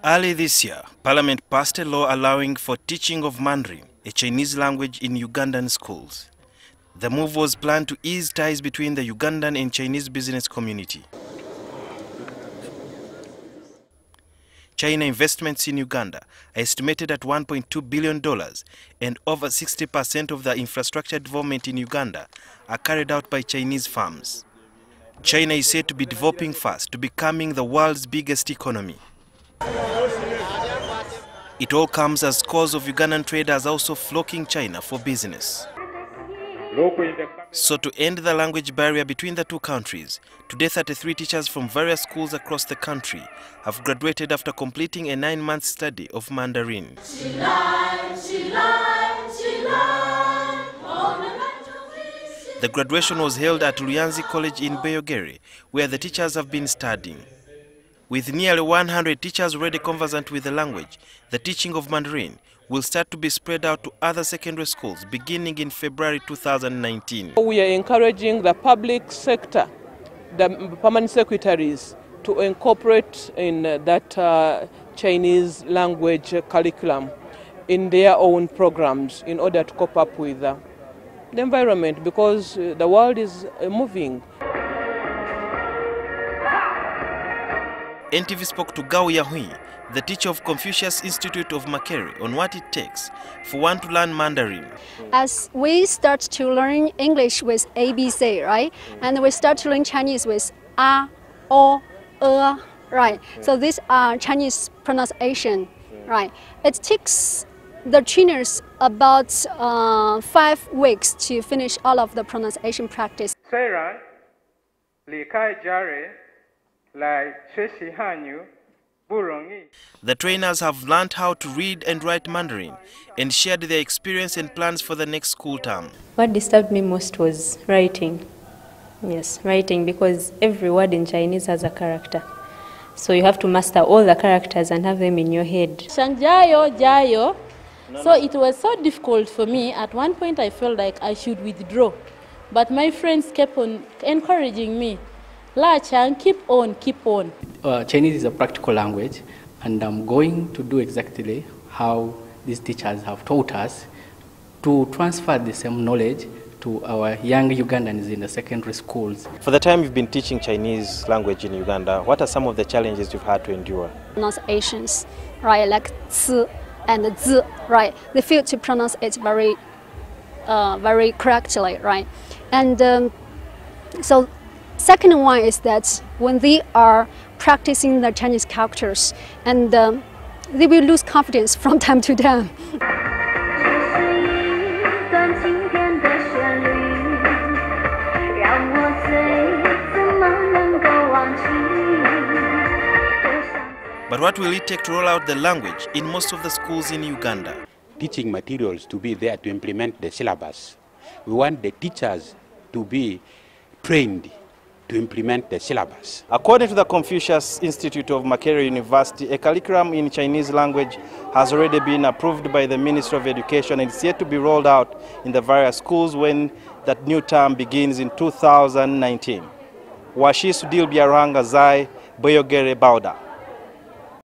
Early this year, Parliament passed a law allowing for teaching of Mandarin, a Chinese language, in Ugandan schools. The move was planned to ease ties between the Ugandan and Chinese business community. China investments in Uganda are estimated at $1.2 billion, and over 60% of the infrastructure development in Uganda are carried out by Chinese firms. China is said to be developing fast to becoming the world's biggest economy. It all comes as scores of Ugandan traders also flocking China for business. So to end the language barrier between the two countries, today 33 teachers from various schools across the country have graduated after completing a 9-month study of Mandarin. The graduation was held at Luyanzi College in Makerere, where the teachers have been studying. With nearly 100 teachers already conversant with the language, the teaching of Mandarin will start to be spread out to other secondary schools beginning in February 2019. We are encouraging the public sector, the permanent secretaries, to incorporate in that Chinese language curriculum in their own programs in order to cope up with the environment, because the world is moving. NTV spoke to Gao Yahui, the teacher of Confucius Institute of Makerere, on what it takes for one to learn Mandarin. As we start to learn English with ABC, right? And we start to learn Chinese with A, O, right? So these are Chinese pronunciation, right? It takes the trainers about 5 weeks to finish all of the pronunciation practice. The trainers have learned how to read and write Mandarin and shared their experience and plans for the next school term. What disturbed me most was writing. Yes, writing, because every word in Chinese has a character. So you have to master all the characters and have them in your head. Jayo. So it was so difficult for me. At one point I felt like I should withdraw. But my friends kept on encouraging me. La Chang, keep on. Chinese is a practical language, and I'm going to do exactly how these teachers have taught us to transfer the same knowledge to our young Ugandans in the secondary schools. For the time you've been teaching Chinese language in Uganda, what are some of the challenges you've had to endure? Pronunciations, right, like zi and zi, right? They fail to pronounce it very correctly, right? And so second one is that when they are practicing the Chinese characters, and they will lose confidence from time to time. But what will it take to roll out the language in most of the schools in Uganda? Teaching materials to be there to implement the syllabus. We want the teachers to be trained to implement the syllabus. According to the Confucius Institute of Makerere University, a curriculum in Chinese language has already been approved by the Ministry of Education and is yet to be rolled out in the various schools when that new term begins in 2019. Washi Sudil Biaranga Zai, Makerere Bauda.